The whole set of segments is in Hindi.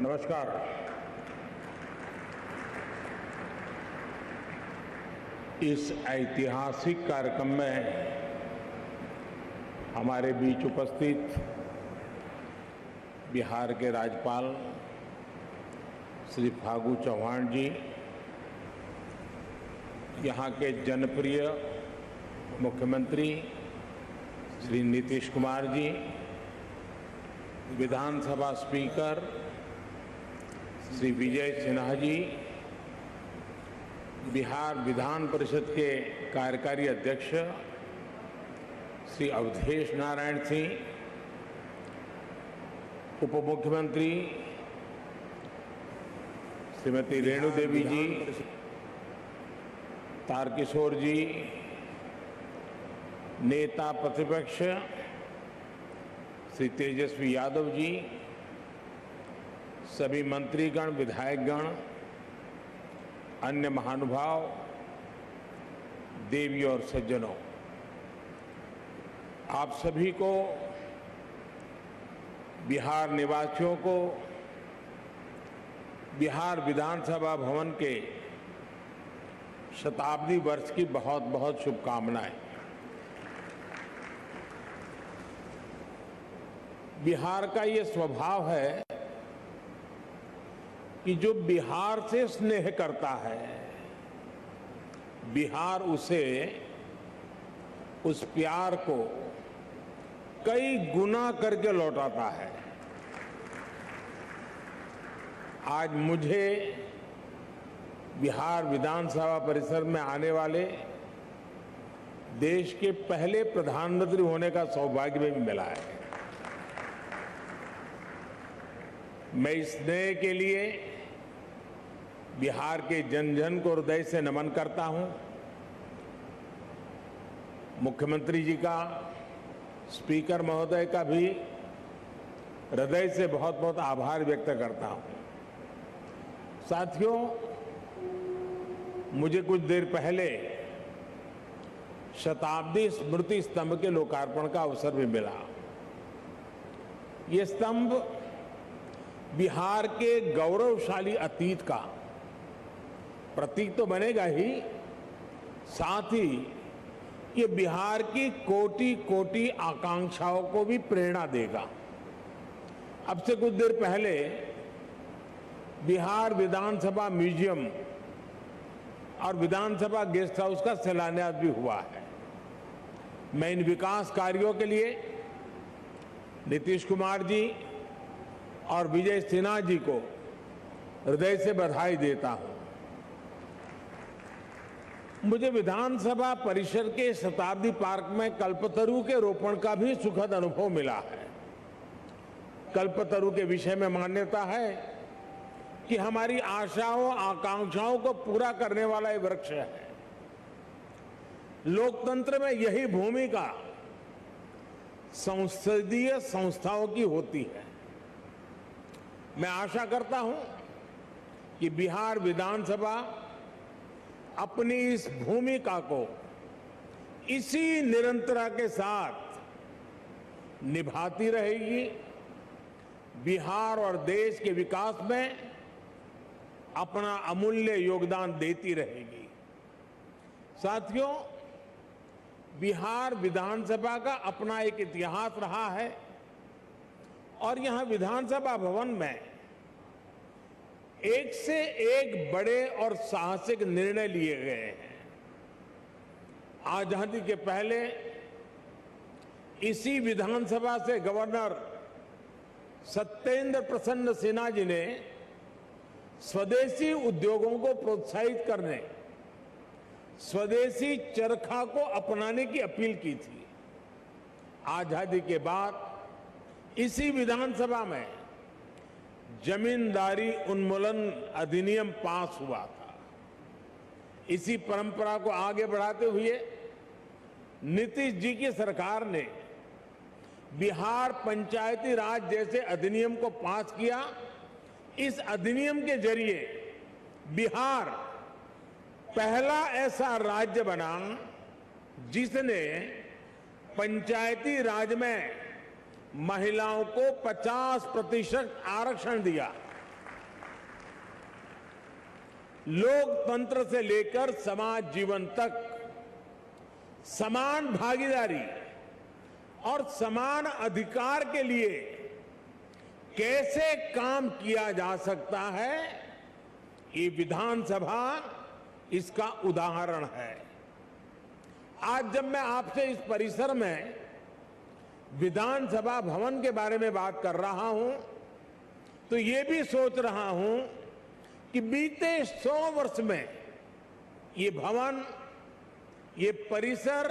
नमस्कार। इस ऐतिहासिक कार्यक्रम में हमारे बीच उपस्थित बिहार के राज्यपाल श्री फागू चौहान जी, यहाँ के जनप्रिय मुख्यमंत्री श्री नीतीश कुमार जी, विधानसभा स्पीकर श्री विजय सिन्हा जी, बिहार विधान परिषद के कार्यकारी अध्यक्ष श्री अवधेश नारायण सिंह, उप मुख्यमंत्री श्रीमती रेणु देवी जी, तारकिशोर जी, नेता प्रतिपक्ष श्री तेजस्वी यादव जी, सभी मंत्रीगण, विधायकगण, अन्य महानुभाव, देवी और सज्जनों, आप सभी को, बिहार निवासियों को बिहार विधानसभा भवन के शताब्दी वर्ष की बहुत बहुत शुभकामनाएं। बिहार का ये स्वभाव है कि जो बिहार से स्नेह करता है, बिहार उसे, उस प्यार को कई गुना करके लौटाता है। आज मुझे बिहार विधानसभा परिसर में आने वाले देश के पहले प्रधानमंत्री होने का सौभाग्य भी मिला है। मैं इस स्नेह के लिए बिहार के जन जन को हृदय से नमन करता हूं। मुख्यमंत्री जी का, स्पीकर महोदय का भी हृदय से बहुत बहुत आभार व्यक्त करता हूं। साथियों, मुझे कुछ देर पहले शताब्दी स्मृति स्तंभ के लोकार्पण का अवसर भी मिला। ये स्तंभ बिहार के गौरवशाली अतीत का प्रतीक तो बनेगा ही, साथ ही ये बिहार की कोटि कोटि आकांक्षाओं को भी प्रेरणा देगा। अब से कुछ देर पहले बिहार विधानसभा म्यूजियम और विधानसभा गेस्ट हाउस का शिलान्यास भी हुआ है। मैं इन विकास कार्यों के लिए नीतीश कुमार जी और विजय सिन्हा जी को हृदय से बधाई देता हूं। मुझे विधानसभा परिसर के शताब्दी पार्क में कल्पतरु के रोपण का भी सुखद अनुभव मिला है। कल्पतरु के विषय में मान्यता है कि हमारी आशाओं, आकांक्षाओं को पूरा करने वाला ये वृक्ष है। लोकतंत्र में यही भूमिका संसदीय संस्थाओं की होती है। मैं आशा करता हूं कि बिहार विधानसभा अपनी इस भूमिका को इसी निरंतरता के साथ निभाती रहेगी, बिहार और देश के विकास में अपना अमूल्य योगदान देती रहेगी। साथियों, बिहार विधानसभा का अपना एक इतिहास रहा है और यहां विधानसभा भवन में एक से एक बड़े और साहसिक निर्णय लिए गए हैं। आजादी के पहले इसी विधानसभा से गवर्नर सत्येंद्र प्रसन्न सिन्हा जी ने स्वदेशी उद्योगों को प्रोत्साहित करने, स्वदेशी चरखा को अपनाने की अपील की थी। आजादी के बाद इसी विधानसभा में जमींदारी उन्मूलन अधिनियम पास हुआ था। इसी परंपरा को आगे बढ़ाते हुए नीतीश जी की सरकार ने बिहार पंचायती राज जैसे अधिनियम को पास किया। इस अधिनियम के जरिए बिहार पहला ऐसा राज्य बना जिसने पंचायती राज में महिलाओं को 50% आरक्षण दिया। लोकतंत्र से लेकर समाज जीवन तक समान भागीदारी और समान अधिकार के लिए कैसे काम किया जा सकता है, ये विधानसभा इसका उदाहरण है। आज जब मैं आपसे इस परिसर में विधानसभा भवन के बारे में बात कर रहा हूं, तो ये भी सोच रहा हूं कि बीते 100 वर्ष में ये भवन, ये परिसर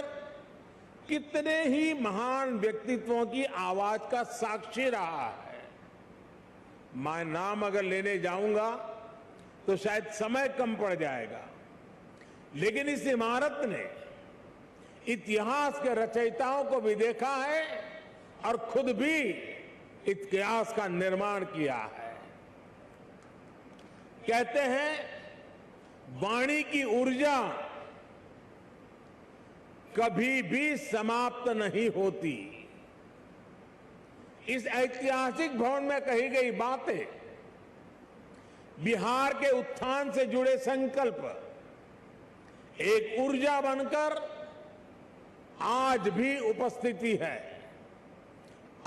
कितने ही महान व्यक्तित्वों की आवाज का साक्षी रहा है। मैं नाम अगर लेने जाऊंगा तो शायद समय कम पड़ जाएगा, लेकिन इस इमारत ने इतिहास के रचयिताओं को भी देखा है और खुद भी इतिहास का निर्माण किया है। कहते हैं वाणी की ऊर्जा कभी भी समाप्त नहीं होती। इस ऐतिहासिक भवन में कही गई बातें, बिहार के उत्थान से जुड़े संकल्प एक ऊर्जा बनकर आज भी उपस्थिति है।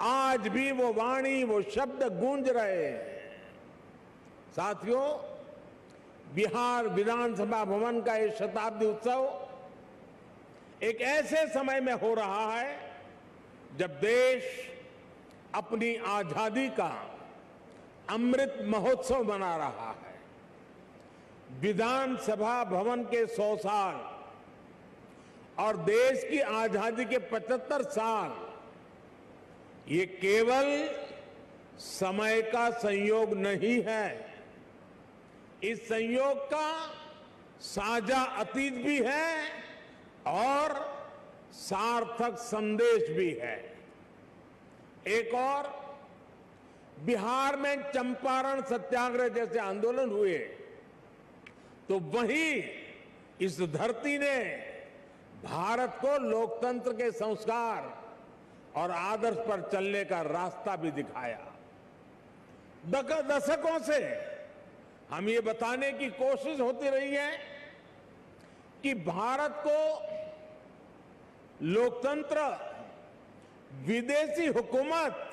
आज भी वो वाणी, वो शब्द गूंज रहे हैं। साथियों, बिहार विधानसभा भवन का ये शताब्दी उत्सव एक ऐसे समय में हो रहा है जब देश अपनी आजादी का अमृत महोत्सव मना रहा है। विधानसभा भवन के 100 साल और देश की आजादी के 75 साल, ये केवल समय का संयोग नहीं है, इस संयोग का साझा अतीत भी है और सार्थक संदेश भी है। एक और, बिहार में चंपारण सत्याग्रह जैसे आंदोलन हुए तो वहीं इस धरती ने भारत को लोकतंत्र के संस्कार और आदर्श पर चलने का रास्ता भी दिखाया। दशकों से हम ये बताने की कोशिश होती रही है कि भारत को लोकतंत्र विदेशी हुकूमत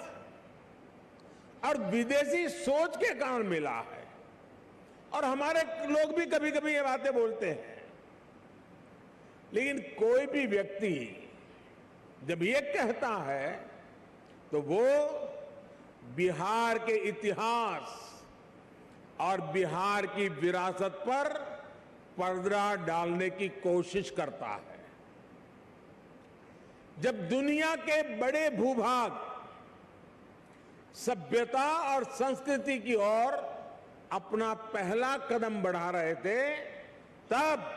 और विदेशी सोच के कारण मिला है, और हमारे लोग भी कभी कभी ये बातें बोलते हैं। लेकिन कोई भी व्यक्ति जब ये कहता है तो वो बिहार के इतिहास और बिहार की विरासत पर पर्दा डालने की कोशिश करता है। जब दुनिया के बड़े भूभाग सभ्यता और संस्कृति की ओर अपना पहला कदम बढ़ा रहे थे, तब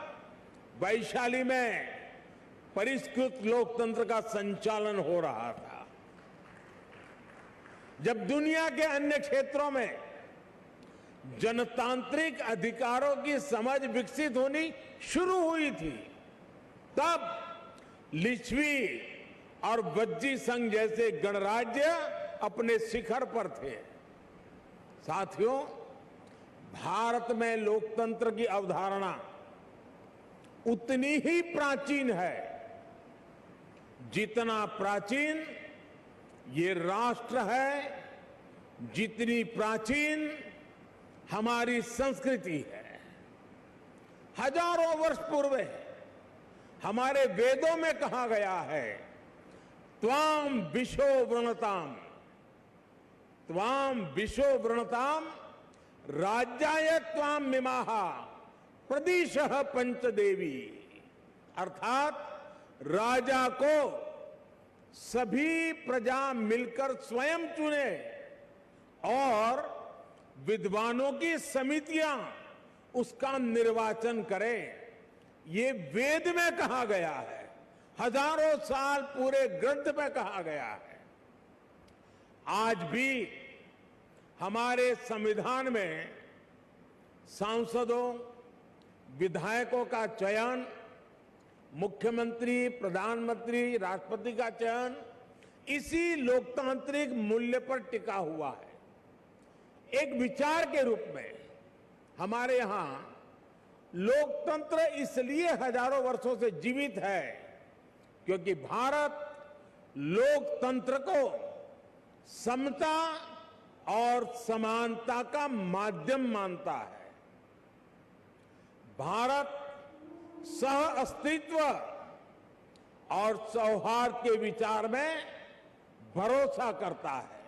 वैशाली में परिष्कृत लोकतंत्र का संचालन हो रहा था। जब दुनिया के अन्य क्षेत्रों में जनतांत्रिक अधिकारों की समझ विकसित होनी शुरू हुई थी, तब लिच्छवी और वज्जी संघ जैसे गणराज्य अपने शिखर पर थे। साथियों, भारत में लोकतंत्र की अवधारणा उतनी ही प्राचीन है जितना प्राचीन ये राष्ट्र है, जितनी प्राचीन हमारी संस्कृति है। हजारों वर्ष पूर्व हमारे वेदों में कहा गया है, त्वाम विशो वृणताम, त्वाम विशो वृणताम राज्याय त्वाम मिमाहा प्रदिशः पंचदेवी। अर्थात राजा को सभी प्रजा मिलकर स्वयं चुने और विद्वानों की समितियां उसका निर्वाचन करें। ये वेद में कहा गया है, हजारों साल पूरे ग्रंथ में कहा गया है। आज भी हमारे संविधान में सांसदों, विधायकों का चयन, मुख्यमंत्री, प्रधानमंत्री, राष्ट्रपति का चयन इसी लोकतांत्रिक मूल्य पर टिका हुआ है। एक विचार के रूप में हमारे यहां लोकतंत्र इसलिए हजारों वर्षों से जीवित है क्योंकि भारत लोकतंत्र को समता और समानता का माध्यम मानता है। भारत सह अस्तित्व और सौहार्द के विचार में भरोसा करता है।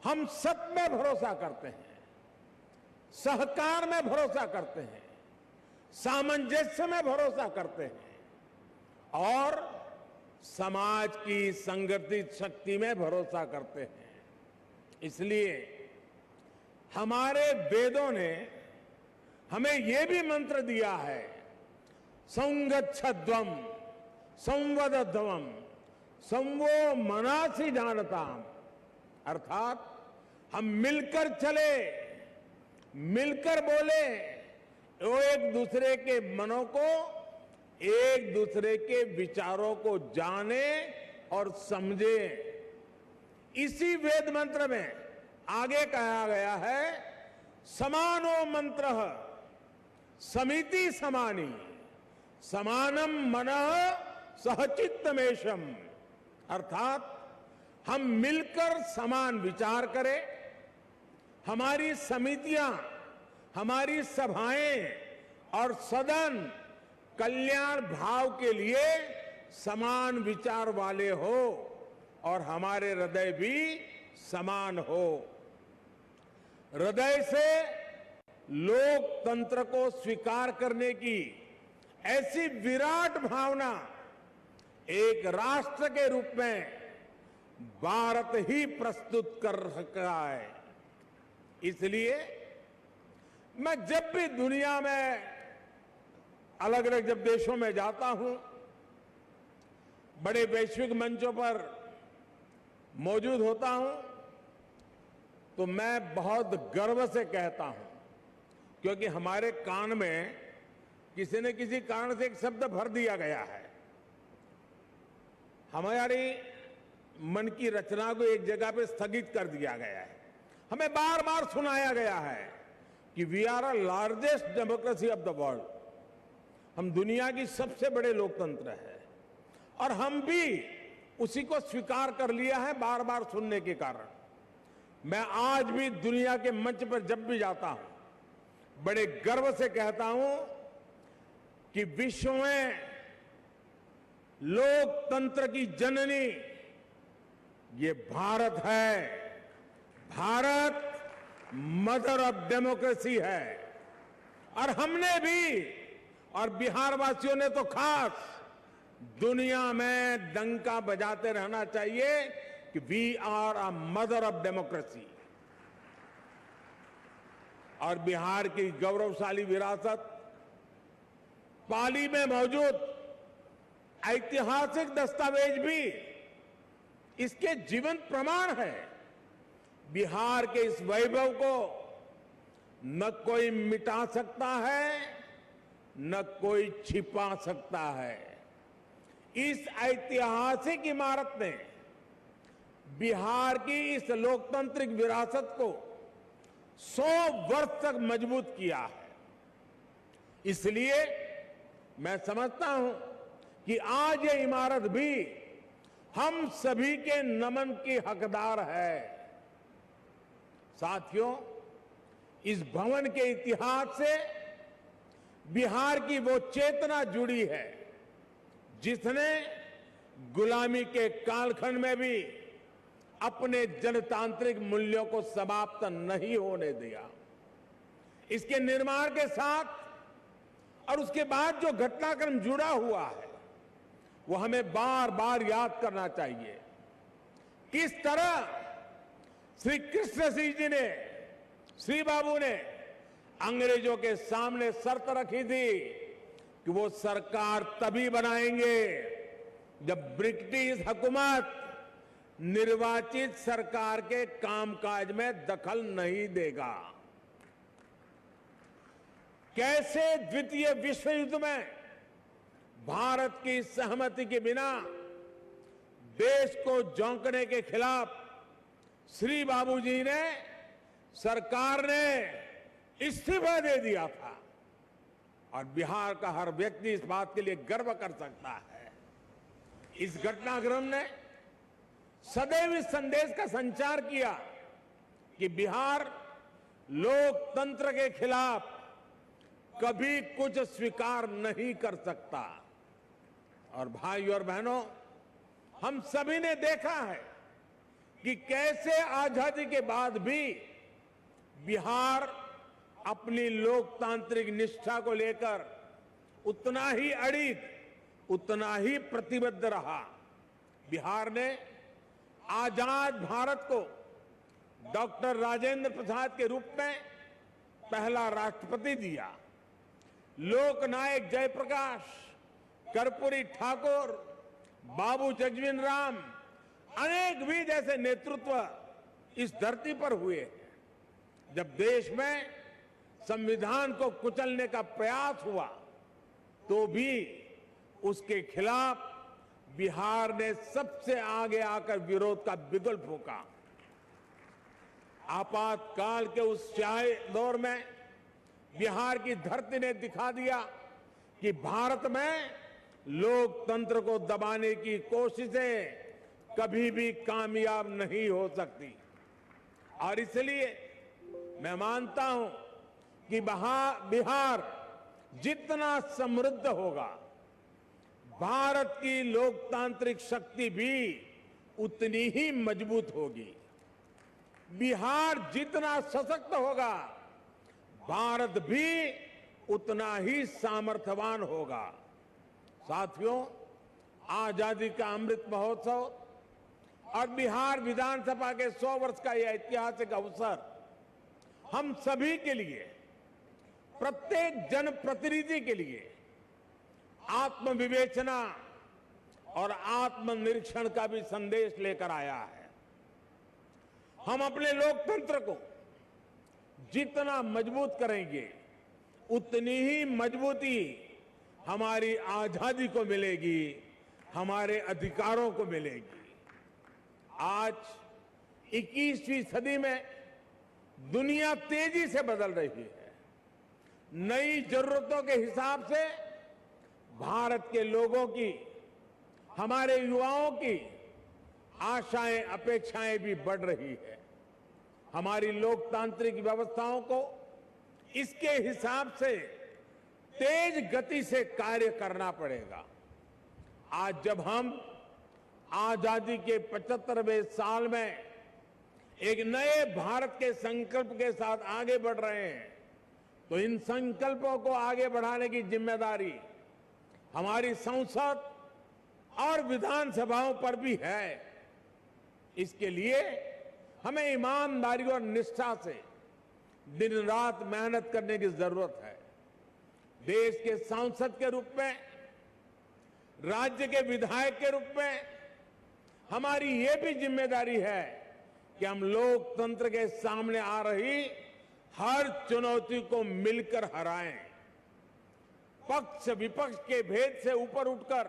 हम सब में भरोसा करते हैं, सहकार में भरोसा करते हैं, सामंजस्य में भरोसा करते हैं और समाज की संगठित शक्ति में भरोसा करते हैं। इसलिए हमारे वेदों ने हमें यह भी मंत्र दिया है, संगच्छध्वम संवदध्वम संवो मनासि जानताम, अर्थात हम मिलकर चले, मिलकर बोले, वो एक दूसरे के मनों को, एक दूसरे के विचारों को जाने और समझे। इसी वेद मंत्र में आगे कहा गया है, समानो मंत्रः समिति समानी समानम मनः सहचित्तमेशम, अर्थात हम मिलकर समान विचार करें, हमारी समितियां, हमारी सभाएं और सदन कल्याण भाव के लिए समान विचार वाले हो और हमारे हृदय भी समान हो। हृदय से लोकतंत्र को स्वीकार करने की ऐसी विराट भावना एक राष्ट्र के रूप में भारत ही प्रस्तुत कर रहा है। इसलिए मैं जब भी दुनिया में अलग अलग जब देशों में जाता हूं, बड़े वैश्विक मंचों पर मौजूद होता हूं, तो मैं बहुत गर्व से कहता हूं, क्योंकि हमारे कान में किसी न किसी कारण से एक शब्द भर दिया गया है। हमारी मन की रचना को एक जगह पे स्थगित कर दिया गया है। हमें बार बार सुनाया गया है कि we are a largest democracy of the world, हम दुनिया की सबसे बड़े लोकतंत्र है, और हम भी उसी को स्वीकार कर लिया है बार बार सुनने के कारण। मैं आज भी दुनिया के मंच पर जब भी जाता हूं, बड़े गर्व से कहता हूं कि विश्व में लोकतंत्र की जननी ये भारत है। भारत मदर ऑफ डेमोक्रेसी है, और हमने भी, और बिहार वासियों ने तो खास, दुनिया में डंका बजाते रहना चाहिए कि we are a mother of democracy. और बिहार की गौरवशाली विरासत, पाली में मौजूद ऐतिहासिक दस्तावेज भी इसके जीवंत प्रमाण है। बिहार के इस वैभव को न कोई मिटा सकता है, न कोई छिपा सकता है। इस ऐतिहासिक इमारत ने बिहार की इस लोकतांत्रिक विरासत को 100 वर्ष तक मजबूत किया है। इसलिए मैं समझता हूं कि आज ये इमारत भी हम सभी के नमन की हकदार है। साथियों, इस भवन के इतिहास से बिहार की वो चेतना जुड़ी है जिसने गुलामी के कालखंड में भी अपने जनतांत्रिक मूल्यों को समाप्त नहीं होने दिया। इसके निर्माण के साथ और उसके बाद जो घटनाक्रम जुड़ा हुआ है, वो हमें बार बार याद करना चाहिए। किस तरह श्री कृष्ण सिंह जी ने, श्री बाबू ने अंग्रेजों के सामने शर्त रखी थी कि वो सरकार तभी बनाएंगे जब ब्रिटिश हुकूमत निर्वाचित सरकार के कामकाज में दखल नहीं देगा। कैसे द्वितीय विश्व युद्ध में भारत की सहमति के बिना देश को झोंकने के खिलाफ श्री बाबू जी ने, सरकार ने इस्तीफा दे दिया था। और बिहार का हर व्यक्ति इस बात के लिए गर्व कर सकता है। इस घटनाक्रम ने सदैव इस संदेश का संचार किया कि बिहार लोकतंत्र के खिलाफ कभी कुछ स्वीकार नहीं कर सकता। और भाइयों और बहनों, हम सभी ने देखा है कि कैसे आजादी के बाद भी बिहार अपनी लोकतांत्रिक निष्ठा को लेकर उतना ही अडिग, उतना ही प्रतिबद्ध रहा। बिहार ने आजाद भारत को डॉक्टर राजेंद्र प्रसाद के रूप में पहला राष्ट्रपति दिया। लोकनायक जयप्रकाश, कर्पूरी ठाकुर, बाबू जगजीवन राम, अनेक भी जैसे नेतृत्व इस धरती पर हुए। जब देश में संविधान को कुचलने का प्रयास हुआ तो भी उसके खिलाफ बिहार ने सबसे आगे आकर विरोध का बिगुल फूंका। आपातकाल के उस स्याही दौर में बिहार की धरती ने दिखा दिया कि भारत में लोकतंत्र को दबाने की कोशिशें कभी भी कामयाब नहीं हो सकती। और इसलिए मैं मानता हूं कि बिहार जितना समृद्ध होगा, भारत की लोकतांत्रिक शक्ति भी उतनी ही मजबूत होगी। बिहार जितना सशक्त होगा, भारत भी उतना ही सामर्थ्यवान होगा। साथियों, आजादी का अमृत महोत्सव और बिहार विधानसभा के 100 वर्ष का यह ऐतिहासिक अवसर हम सभी के लिए, प्रत्येक जनप्रतिनिधि के लिए आत्मविवेचना और आत्मनिरीक्षण का भी संदेश लेकर आया है। हम अपने लोकतंत्र को जितना मजबूत करेंगे, उतनी ही मजबूती हमारी आजादी को मिलेगी, हमारे अधिकारों को मिलेगी। आज 21वीं सदी में दुनिया तेजी से बदल रही है। नई जरूरतों के हिसाब से भारत के लोगों की, हमारे युवाओं की आशाएं, अपेक्षाएं भी बढ़ रही है। हमारी लोकतांत्रिक व्यवस्थाओं को इसके हिसाब से तेज गति से कार्य करना पड़ेगा। आज जब हम आजादी के 75वें साल में एक नए भारत के संकल्प के साथ आगे बढ़ रहे हैं, तो इन संकल्पों को आगे बढ़ाने की जिम्मेदारी हमारी संसद और विधानसभाओं पर भी है। इसके लिए हमें ईमानदारी और निष्ठा से दिन रात मेहनत करने की जरूरत है। देश के सांसद के रूप में, राज्य के विधायक के रूप में हमारी ये भी जिम्मेदारी है कि हम लोकतंत्र के सामने आ रही हर चुनौती को मिलकर हराएं। पक्ष विपक्ष के भेद से ऊपर उठकर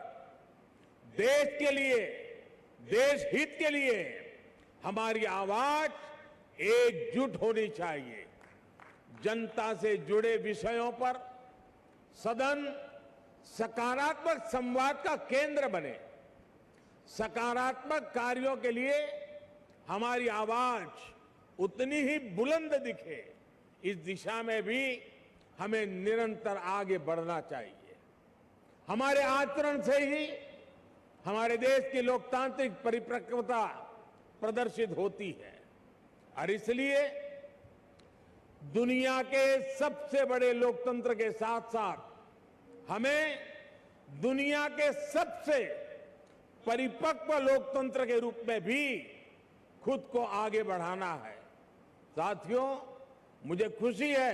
देश के लिए, देश हित के लिए हमारी आवाज एकजुट होनी चाहिए। जनता से जुड़े विषयों पर सदन सकारात्मक संवाद का केंद्र बने। सकारात्मक कार्यों के लिए हमारी आवाज उतनी ही बुलंद दिखे, इस दिशा में भी हमें निरंतर आगे बढ़ना चाहिए। हमारे आचरण से ही हमारे देश की लोकतांत्रिक परिपक्वता प्रदर्शित होती है। और इसलिए दुनिया के सबसे बड़े लोकतंत्र के साथ साथ हमें दुनिया के सबसे परिपक्व लोकतंत्र के रूप में भी खुद को आगे बढ़ाना है। साथियों, मुझे खुशी है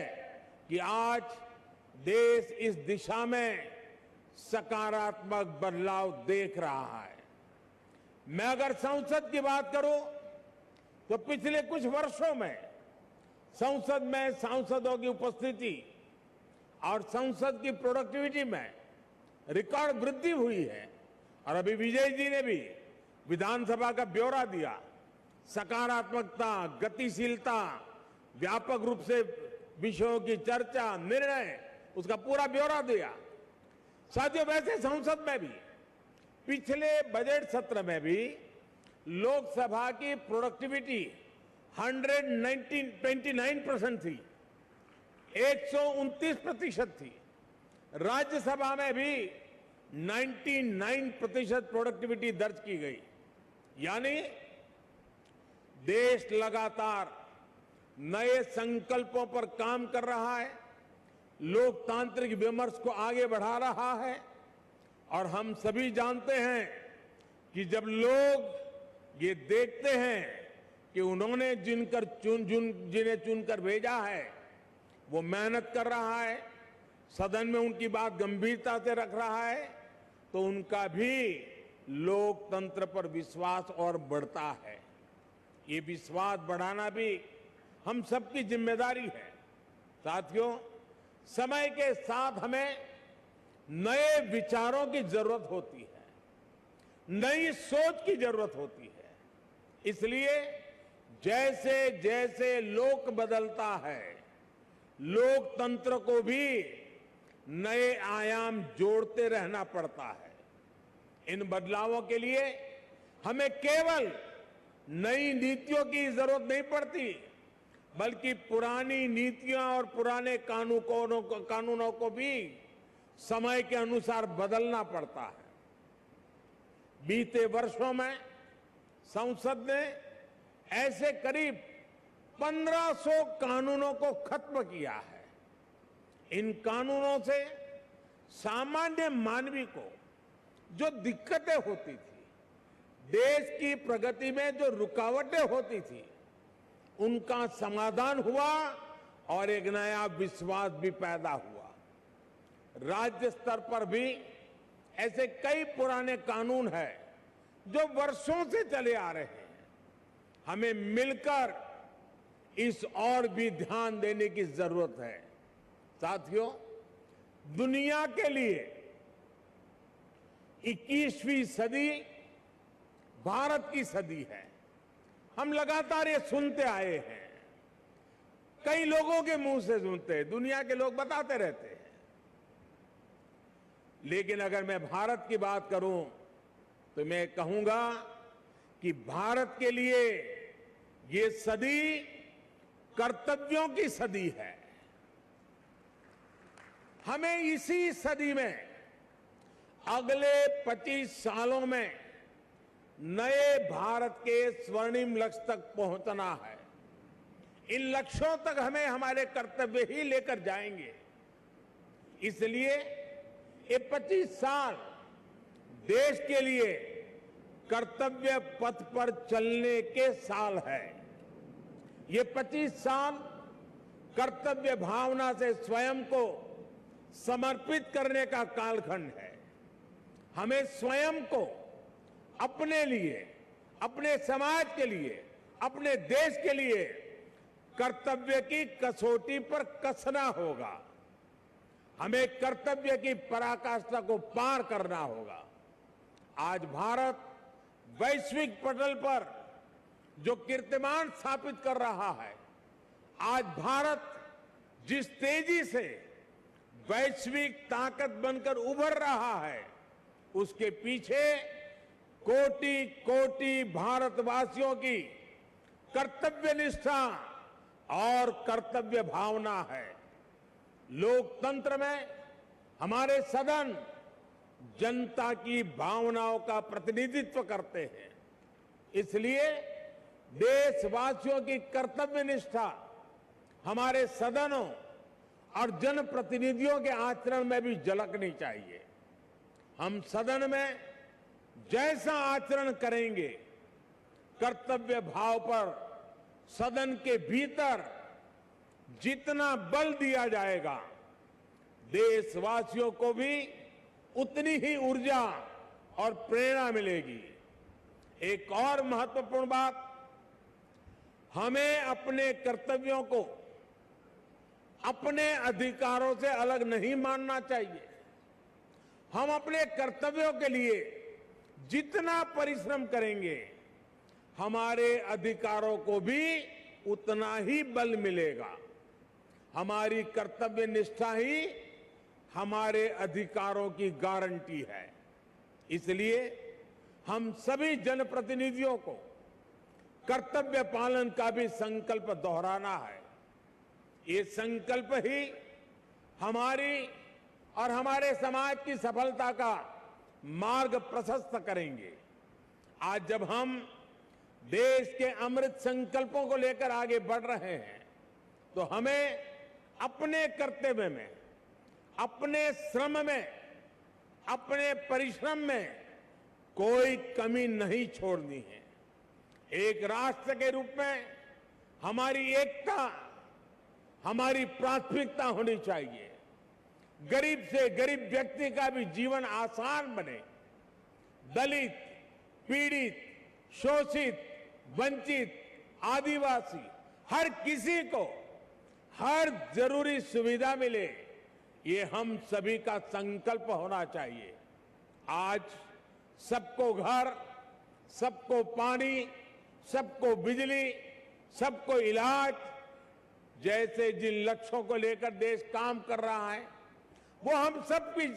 कि आज देश इस दिशा में सकारात्मक बदलाव देख रहा है। मैं अगर संसद की बात करूं तो पिछले कुछ वर्षों में संसद में सांसदों की उपस्थिति और संसद की प्रोडक्टिविटी में रिकॉर्ड वृद्धि हुई है। और अभी विजय जी ने भी विधानसभा का ब्यौरा दिया। सकारात्मकता, गतिशीलता, व्यापक रूप से विषयों की चर्चा, निर्णय उसका पूरा ब्यौरा दिया। साथियों, वैसे संसद में भी पिछले बजट सत्र में भी लोकसभा की प्रोडक्टिविटी 129% थी, 129% थी। राज्यसभा में भी 99% प्रोडक्टिविटी दर्ज की गई। यानी देश लगातार नए संकल्पों पर काम कर रहा है, लोकतांत्रिक विमर्श को आगे बढ़ा रहा है। और हम सभी जानते हैं कि जब लोग ये देखते हैं कि उन्होंने जिन्हें चुनकर भेजा है वो मेहनत कर रहा है, सदन में उनकी बात गंभीरता से रख रहा है, तो उनका भी लोकतंत्र पर विश्वास और बढ़ता है। ये विश्वास बढ़ाना भी हम सबकी जिम्मेदारी है। साथियों, समय के साथ हमें नए विचारों की जरूरत होती है, नई सोच की जरूरत होती है। इसलिए जैसे जैसे लोक बदलता है, लोकतंत्र को भी नए आयाम जोड़ते रहना पड़ता है। इन बदलावों के लिए हमें केवल नई नीतियों की जरूरत नहीं पड़ती, बल्कि पुरानी नीतियां और पुराने कानूनों को भी समय के अनुसार बदलना पड़ता है। बीते वर्षों में संसद ने ऐसे करीब 1500 कानूनों को खत्म किया है। इन कानूनों से सामान्य मानवी को जो दिक्कतें होती थी, देश की प्रगति में जो रुकावटें होती थी, उनका समाधान हुआ और एक नया विश्वास भी पैदा हुआ। राज्य स्तर पर भी ऐसे कई पुराने कानून हैं जो वर्षों से चले आ रहे हैं। हमें मिलकर इस और भी ध्यान देने की जरूरत है। साथियों, दुनिया के लिए 21वीं सदी भारत की सदी है। हम लगातार ये सुनते आए हैं, कई लोगों के मुंह से सुनते हैं, दुनिया के लोग बताते रहते हैं। लेकिन अगर मैं भारत की बात करूं तो मैं कहूंगा कि भारत के लिए ये सदी कर्तव्यों की सदी है। हमें इसी सदी में अगले 25 सालों में नए भारत के स्वर्णिम लक्ष्य तक पहुंचना है। इन लक्ष्यों तक हमें हमारे कर्तव्य ही लेकर जाएंगे। इसलिए ये 25 साल देश के लिए कर्तव्य पथ पर चलने के साल है। ये 25 साल कर्तव्य भावना से स्वयं को समर्पित करने का कालखंड है। हमें स्वयं को अपने लिए, अपने समाज के लिए, अपने देश के लिए कर्तव्य की कसौटी पर कसना होगा। हमें कर्तव्य की पराकाष्ठा को पार करना होगा। आज भारत वैश्विक पटल पर जो कीर्तिमान स्थापित कर रहा है, आज भारत जिस तेजी से वैश्विक ताकत बनकर उभर रहा है, उसके पीछे कोटि कोटि भारतवासियों की कर्तव्य निष्ठा और कर्तव्य भावना है। लोकतंत्र में हमारे सदन जनता की भावनाओं का प्रतिनिधित्व करते हैं। इसलिए देशवासियों की कर्तव्य निष्ठा हमारे सदनों और जनप्रतिनिधियों के आचरण में भी झलकनी चाहिए। हम सदन में जैसा आचरण करेंगे, कर्तव्य भाव पर सदन के भीतर जितना बल दिया जाएगा, देशवासियों को भी उतनी ही ऊर्जा और प्रेरणा मिलेगी। एक और महत्वपूर्ण बात, हमें अपने कर्तव्यों को अपने अधिकारों से अलग नहीं मानना चाहिए। हम अपने कर्तव्यों के लिए जितना परिश्रम करेंगे, हमारे अधिकारों को भी उतना ही बल मिलेगा। हमारी कर्तव्य निष्ठा ही हमारे अधिकारों की गारंटी है। इसलिए हम सभी जनप्रतिनिधियों को कर्तव्य पालन का भी संकल्प दोहराना है। ये संकल्प ही हमारी और हमारे समाज की सफलता का मार्ग प्रशस्त करेंगे। आज जब हम देश के अमृत संकल्पों को लेकर आगे बढ़ रहे हैं, तो हमें अपने कर्तव्य में, अपने श्रम में, अपने परिश्रम में कोई कमी नहीं छोड़नी है। एक राष्ट्र के रूप में हमारी एकता हमारी प्राथमिकता होनी चाहिए। गरीब से गरीब व्यक्ति का भी जीवन आसान बने। दलित, पीड़ित, शोषित, वंचित, आदिवासी, हर किसी को हर जरूरी सुविधा मिले, ये हम सभी का संकल्प होना चाहिए। आज सबको घर, सबको पानी, सबको बिजली, सबको इलाज जैसे जिन लक्ष्यों को लेकर देश काम कर रहा है, वो हम सबकी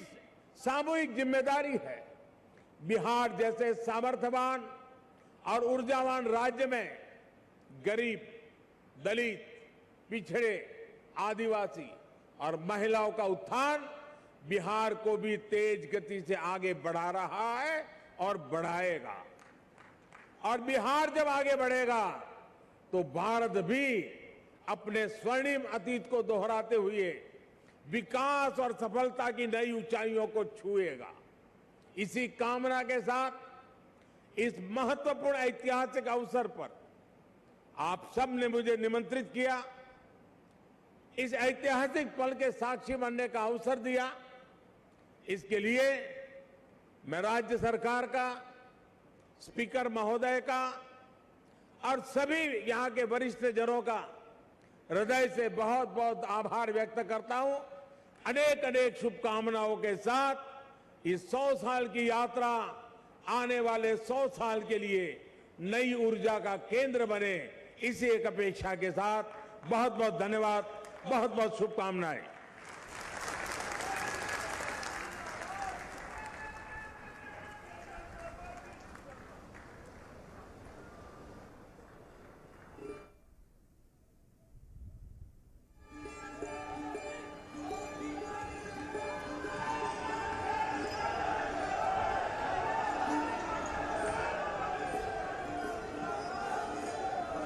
सामूहिक जिम्मेदारी है। बिहार जैसे सामर्थ्यवान और ऊर्जावान राज्य में गरीब, दलित, पिछड़े, आदिवासी और महिलाओं का उत्थान बिहार को भी तेज गति से आगे बढ़ा रहा है और बढ़ाएगा। और बिहार जब आगे बढ़ेगा तो भारत भी अपने स्वर्णिम अतीत को दोहराते हुए विकास और सफलता की नई ऊंचाइयों को छुएगा। इसी कामना के साथ इस महत्वपूर्ण ऐतिहासिक अवसर पर आप सब ने मुझे निमंत्रित किया, इस ऐतिहासिक पल के साक्षी बनने का अवसर दिया। इसके लिए मैं राज्य सरकार का, स्पीकर महोदय का और सभी यहाँ के वरिष्ठ जनों का हृदय से बहुत बहुत आभार व्यक्त करता हूं। अनेक अनेक शुभकामनाओं के साथ इस 100 साल की यात्रा आने वाले 100 साल के लिए नई ऊर्जा का केंद्र बने, इसी एक अपेक्षा के साथ बहुत बहुत धन्यवाद, बहुत बहुत शुभकामनाएं।